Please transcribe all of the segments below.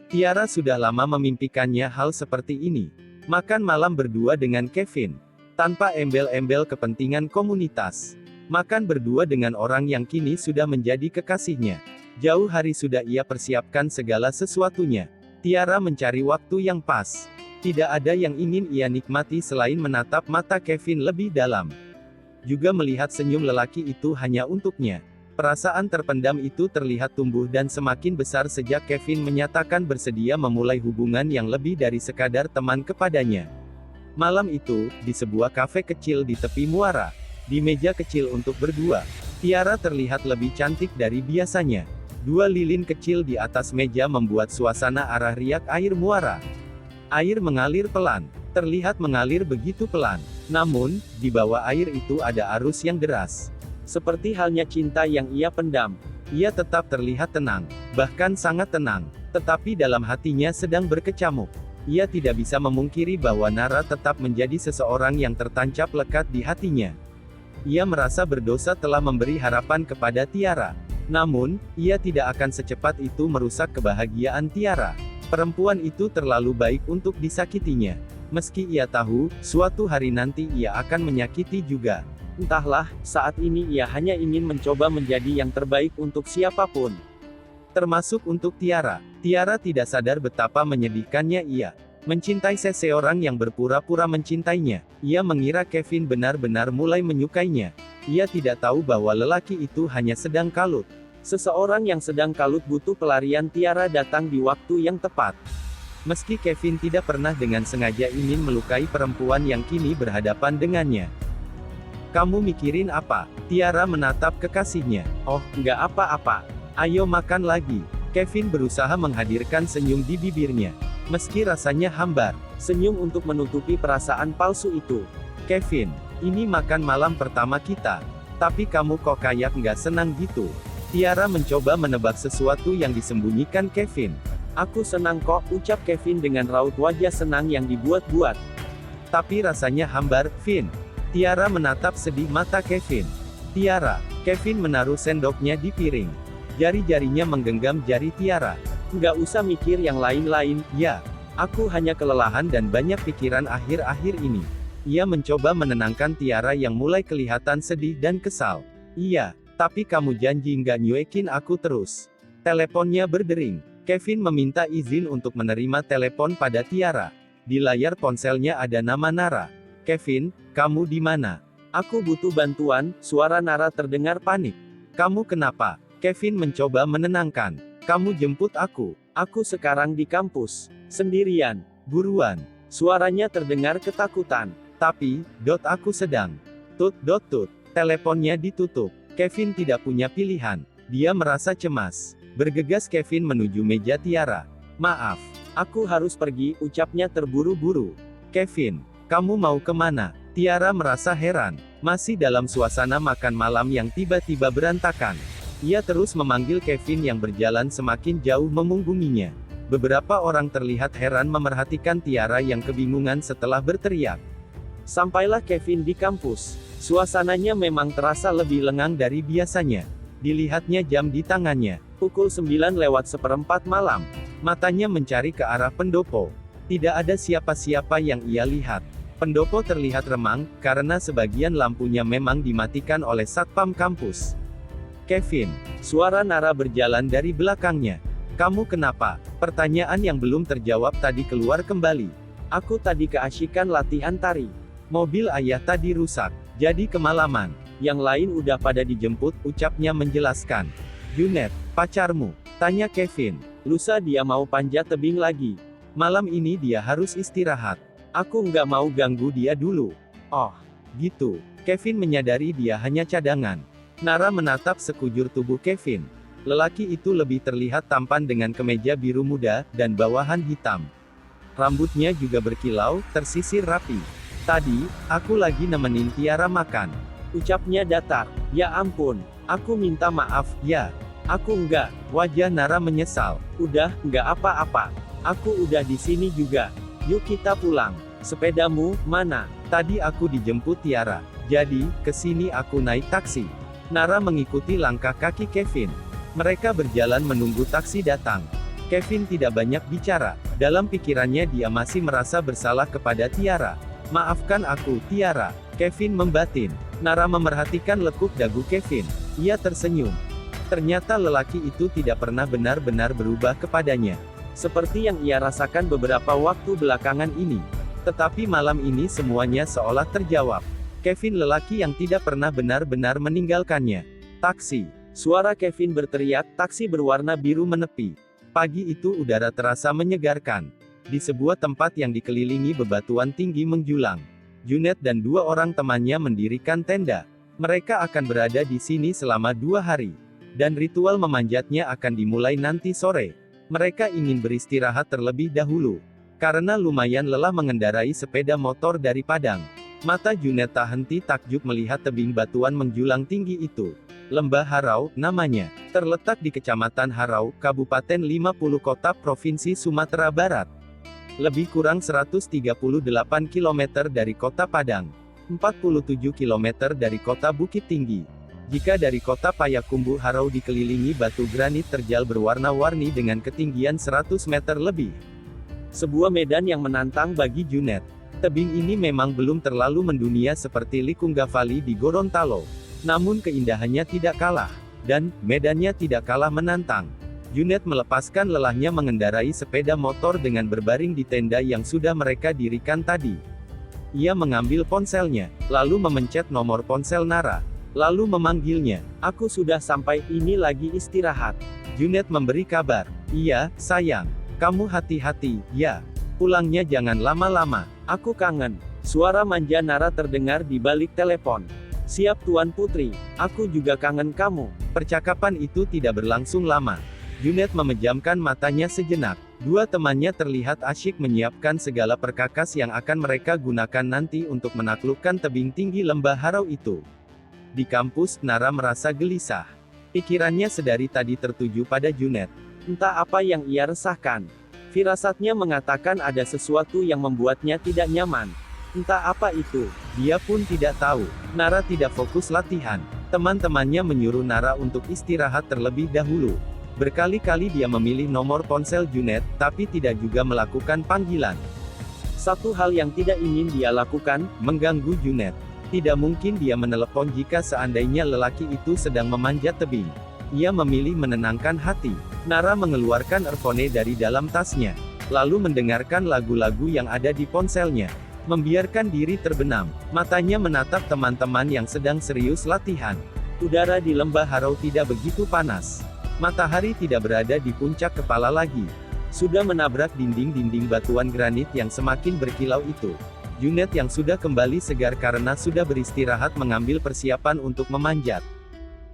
Tiara sudah lama memimpikannya hal seperti ini. Makan malam berdua dengan Kevin. Tanpa embel-embel kepentingan komunitas. Makan berdua dengan orang yang kini sudah menjadi kekasihnya. Jauh hari sudah ia persiapkan segala sesuatunya. Tiara mencari waktu yang pas. Tidak ada yang ingin ia nikmati selain menatap mata Kevin lebih dalam. Juga melihat senyum lelaki itu hanya untuknya. Perasaan terpendam itu terlihat tumbuh dan semakin besar sejak Kevin menyatakan bersedia memulai hubungan yang lebih dari sekadar teman kepadanya. Malam itu, di sebuah kafe kecil di tepi muara, di meja kecil untuk berdua, Tiara terlihat lebih cantik dari biasanya. Dua lilin kecil di atas meja membuat suasana arah riak air muara. Air mengalir pelan, terlihat mengalir begitu pelan. Namun, di bawah air itu ada arus yang deras. Seperti halnya cinta yang ia pendam. Ia tetap terlihat tenang, bahkan sangat tenang. Tetapi dalam hatinya sedang berkecamuk. Ia tidak bisa memungkiri bahwa Nara tetap menjadi seseorang yang tertancap lekat di hatinya. Ia merasa berdosa telah memberi harapan kepada Tiara. Namun, ia tidak akan secepat itu merusak kebahagiaan Tiara. Perempuan itu terlalu baik untuk disakitinya. Meski ia tahu, suatu hari nanti ia akan menyakiti juga. Entahlah, saat ini ia hanya ingin mencoba menjadi yang terbaik untuk siapapun. Termasuk untuk Tiara. Tiara tidak sadar betapa menyedihkannya ia mencintai seseorang yang berpura-pura mencintainya. Ia mengira Kevin benar-benar mulai menyukainya. Ia tidak tahu bahwa lelaki itu hanya sedang kalut. Seseorang yang sedang kalut butuh pelarian. Tiara datang di waktu yang tepat. Meski Kevin tidak pernah dengan sengaja ingin melukai perempuan yang kini berhadapan dengannya. Kamu mikirin apa? Tiara menatap kekasihnya. Oh, nggak apa-apa. Ayo makan lagi. Kevin berusaha menghadirkan senyum di bibirnya. Meski rasanya hambar. Senyum untuk menutupi perasaan palsu itu. Kevin, ini makan malam pertama kita. Tapi kamu kok kayak nggak senang gitu. Tiara mencoba menebak sesuatu yang disembunyikan Kevin. Aku senang kok, ucap Kevin dengan raut wajah senang yang dibuat-buat. Tapi rasanya hambar, Vin. Tiara menatap sedih mata Kevin. Tiara, Kevin menaruh sendoknya di piring. Jari-jarinya menggenggam jari Tiara. Nggak usah mikir yang lain-lain, ya. Aku hanya kelelahan dan banyak pikiran akhir-akhir ini. Ia mencoba menenangkan Tiara yang mulai kelihatan sedih dan kesal. Iya, tapi kamu janji nggak nyuekin aku terus. Teleponnya berdering. Kevin meminta izin untuk menerima telepon pada Tiara. Di layar ponselnya ada nama Nara. Kevin, kamu di mana? Aku butuh bantuan, suara Nara terdengar panik. Kamu kenapa? Kevin mencoba menenangkan. Kamu jemput aku. Aku sekarang di kampus. Sendirian. Buruan. Suaranya terdengar ketakutan. Tapi, aku sedang. Tut. Teleponnya ditutup. Kevin tidak punya pilihan. Dia merasa cemas. Bergegas Kevin menuju meja Tiara. Maaf. Aku harus pergi, ucapnya terburu-buru. Kevin. Kamu mau kemana? Tiara merasa heran. Masih dalam suasana makan malam yang tiba-tiba berantakan. Ia terus memanggil Kevin yang berjalan semakin jauh memunggunginya. Beberapa orang terlihat heran memerhatikan Tiara yang kebingungan setelah berteriak. Sampailah Kevin di kampus. Suasananya memang terasa lebih lengang dari biasanya. Dilihatnya jam di tangannya. Pukul 9:04 malam. Matanya mencari ke arah pendopo. Tidak ada siapa-siapa yang ia lihat. Pendopo terlihat remang, karena sebagian lampunya memang dimatikan oleh satpam kampus. Kevin. Suara Nara berjalan dari belakangnya. Kamu kenapa? Pertanyaan yang belum terjawab tadi keluar kembali. Aku tadi keasyikan latihan tari. Mobil ayah tadi rusak. Jadi kemalaman. Yang lain udah pada dijemput, ucapnya menjelaskan. Junet, pacarmu? Tanya Kevin. Lusa dia mau panjat tebing lagi. Malam ini dia harus istirahat. Aku nggak mau ganggu dia dulu. Oh, gitu. Kevin menyadari dia hanya cadangan. Nara menatap sekujur tubuh Kevin. Lelaki itu lebih terlihat tampan dengan kemeja biru muda, dan bawahan hitam. Rambutnya juga berkilau, tersisir rapi. Tadi, aku lagi nemenin Tiara makan. Ucapnya datar. Ya ampun, aku minta maaf, ya. Aku enggak. Wajah Nara menyesal. Udah, enggak apa-apa. Aku udah di sini juga. Yuk kita pulang. Sepedamu, mana? Tadi aku dijemput Tiara. Jadi, kesini aku naik taksi. Nara mengikuti langkah kaki Kevin. Mereka berjalan menunggu taksi datang. Kevin tidak banyak bicara. Dalam pikirannya dia masih merasa bersalah kepada Tiara. Maafkan aku, Tiara. Kevin membatin. Nara memerhatikan lekuk dagu Kevin. Ia tersenyum. Ternyata lelaki itu tidak pernah benar-benar berubah kepadanya. Seperti yang ia rasakan beberapa waktu belakangan ini. Tetapi malam ini semuanya seolah terjawab. Kevin lelaki yang tidak pernah benar-benar meninggalkannya. Taksi. Suara Kevin berteriak, taksi berwarna biru menepi. Pagi itu udara terasa menyegarkan. Di sebuah tempat yang dikelilingi bebatuan tinggi menjulang. Junet dan 2 orang temannya mendirikan tenda. Mereka akan berada di sini selama 2 hari. Dan ritual memanjatnya akan dimulai nanti sore. Mereka ingin beristirahat terlebih dahulu. Karena lumayan lelah mengendarai sepeda motor dari Padang. Mata Junet tak henti takjub melihat tebing batuan menjulang tinggi itu. Lembah Harau, namanya. Terletak di Kecamatan Harau, Kabupaten 50 Kota Provinsi Sumatera Barat. Lebih kurang 138 km dari Kota Padang. 47 km dari Kota Bukit Tinggi. Jika dari Kota Payakumbuh, Harau dikelilingi batu granit terjal berwarna-warni dengan ketinggian 100 meter lebih. Sebuah medan yang menantang bagi Junet. Tebing ini memang belum terlalu mendunia seperti Likunga Valley di Gorontalo. Namun keindahannya tidak kalah. Dan, medannya tidak kalah menantang. Junet melepaskan lelahnya mengendarai sepeda motor dengan berbaring di tenda yang sudah mereka dirikan tadi. Ia mengambil ponselnya, lalu memencet nomor ponsel Nara. Lalu memanggilnya. Aku sudah sampai, ini lagi istirahat. Junet memberi kabar. Iya, sayang. Kamu hati-hati, ya. Pulangnya jangan lama-lama. Aku kangen. Suara manja Nara terdengar di balik telepon. Siap Tuan Putri, aku juga kangen kamu. Percakapan itu tidak berlangsung lama. Junet memejamkan matanya sejenak. 2 temannya terlihat asyik menyiapkan segala perkakas yang akan mereka gunakan nanti untuk menaklukkan tebing tinggi lembah Harau itu. Di kampus, Nara merasa gelisah. Pikirannya sedari tadi tertuju pada Junet. Entah apa yang ia resahkan. Firasatnya mengatakan ada sesuatu yang membuatnya tidak nyaman. Entah apa itu, dia pun tidak tahu. Nara tidak fokus latihan. Teman-temannya menyuruh Nara untuk istirahat terlebih dahulu. Berkali-kali dia memilih nomor ponsel Junet, tapi tidak juga melakukan panggilan. Satu hal yang tidak ingin dia lakukan, mengganggu Junet. Tidak mungkin dia menelepon jika seandainya lelaki itu sedang memanjat tebing. Ia memilih menenangkan hati. Nara mengeluarkan earphone dari dalam tasnya. Lalu mendengarkan lagu-lagu yang ada di ponselnya. Membiarkan diri terbenam. Matanya menatap teman-teman yang sedang serius latihan. Udara di lembah Harau tidak begitu panas. Matahari tidak berada di puncak kepala lagi. Sudah menabrak dinding-dinding batuan granit yang semakin berkilau itu. Junet yang sudah kembali segar karena sudah beristirahat mengambil persiapan untuk memanjat.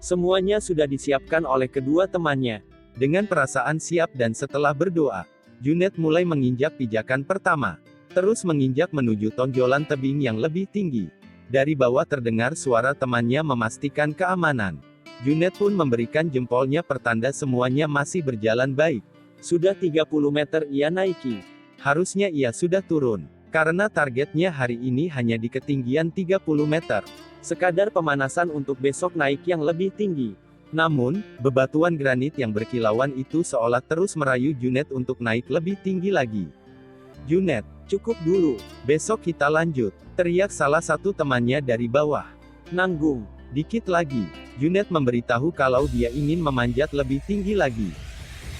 Semuanya sudah disiapkan oleh kedua temannya. Dengan perasaan siap dan setelah berdoa, Junet mulai menginjak pijakan pertama. Terus menginjak menuju tonjolan tebing yang lebih tinggi. Dari bawah terdengar suara temannya memastikan keamanan. Junet pun memberikan jempolnya pertanda semuanya masih berjalan baik. Sudah 30 meter ia naiki. Harusnya ia sudah turun. Karena targetnya hari ini hanya di ketinggian 30 meter. Sekadar pemanasan untuk besok naik yang lebih tinggi. Namun, bebatuan granit yang berkilauan itu seolah terus merayu Junet untuk naik lebih tinggi lagi. Junet, cukup dulu. Besok kita lanjut. Teriak salah satu temannya dari bawah. Nanggung. Dikit lagi. Junet memberitahu kalau dia ingin memanjat lebih tinggi lagi.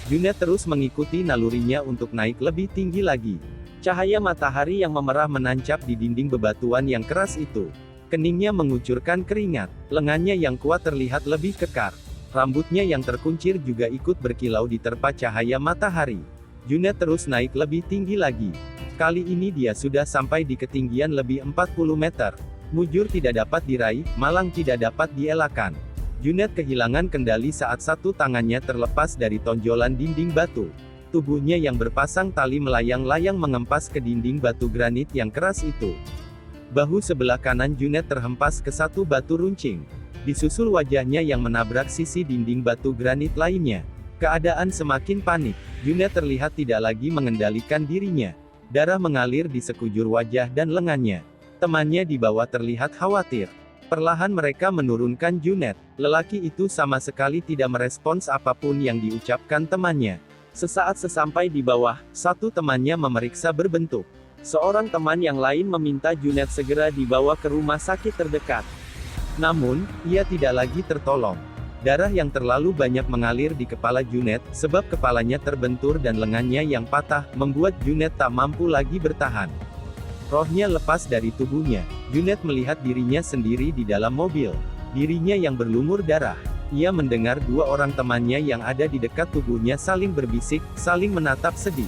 Junet terus mengikuti nalurinya untuk naik lebih tinggi lagi. Cahaya matahari yang memerah menancap di dinding bebatuan yang keras itu. Keningnya mengucurkan keringat. Lengannya yang kuat terlihat lebih kekar. Rambutnya yang terkuncir juga ikut berkilau diterpa cahaya matahari. Junet terus naik lebih tinggi lagi. Kali ini dia sudah sampai di ketinggian lebih 40 meter. Mujur tidak dapat diraih, malang tidak dapat dielakkan. Junet kehilangan kendali saat satu tangannya terlepas dari tonjolan dinding batu. Tubuhnya yang berpasang tali melayang-layang mengempas ke dinding batu granit yang keras itu. Bahu sebelah kanan Junet terhempas ke satu batu runcing. Disusul wajahnya yang menabrak sisi dinding batu granit lainnya. Keadaan semakin panik. Junet terlihat tidak lagi mengendalikan dirinya. Darah mengalir di sekujur wajah dan lengannya. Temannya di bawah terlihat khawatir. Perlahan mereka menurunkan Junet. Lelaki itu sama sekali tidak merespons apapun yang diucapkan temannya. Sesaat sesampai di bawah, satu temannya memeriksa berbentuk. Seorang teman yang lain meminta Junet segera dibawa ke rumah sakit terdekat. Namun, ia tidak lagi tertolong. Darah yang terlalu banyak mengalir di kepala Junet, sebab kepalanya terbentur dan lengannya yang patah, membuat Junet tak mampu lagi bertahan. Rohnya lepas dari tubuhnya. Junet melihat dirinya sendiri di dalam mobil. Dirinya yang berlumur darah. Ia mendengar dua orang temannya yang ada di dekat tubuhnya saling berbisik, saling menatap sedih.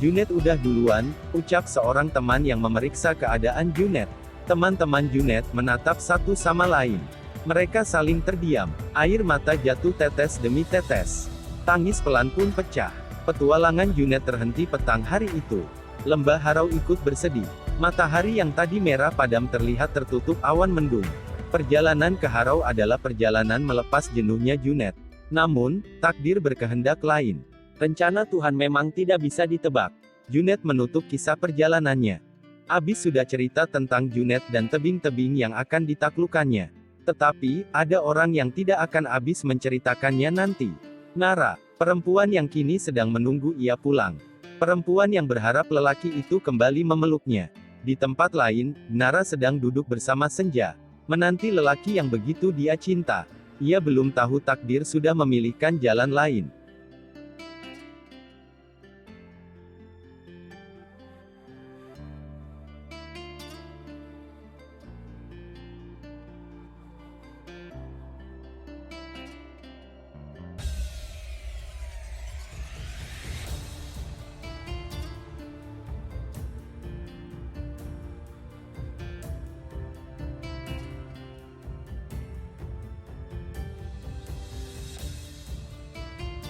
"Junet udah duluan," ucap seorang teman yang memeriksa keadaan Junet. Teman-teman Junet menatap satu sama lain. Mereka saling terdiam. Air mata jatuh tetes demi tetes. Tangis pelan pun pecah. Petualangan Junet terhenti petang hari itu. Lembah Harau ikut bersedih. Matahari yang tadi merah padam terlihat tertutup awan mendung. Perjalanan ke Harau adalah perjalanan melepas jenuhnya Junet. Namun, takdir berkehendak lain. Rencana Tuhan memang tidak bisa ditebak. Junet menutup kisah perjalanannya. Abis sudah cerita tentang Junet dan tebing-tebing yang akan ditaklukkannya. Tetapi, ada orang yang tidak akan habis menceritakannya nanti. Nara, perempuan yang kini sedang menunggu ia pulang. Perempuan yang berharap lelaki itu kembali memeluknya. Di tempat lain, Nara sedang duduk bersama Senja, menanti lelaki yang begitu dia cinta. Ia belum tahu takdir sudah memilihkan jalan lain.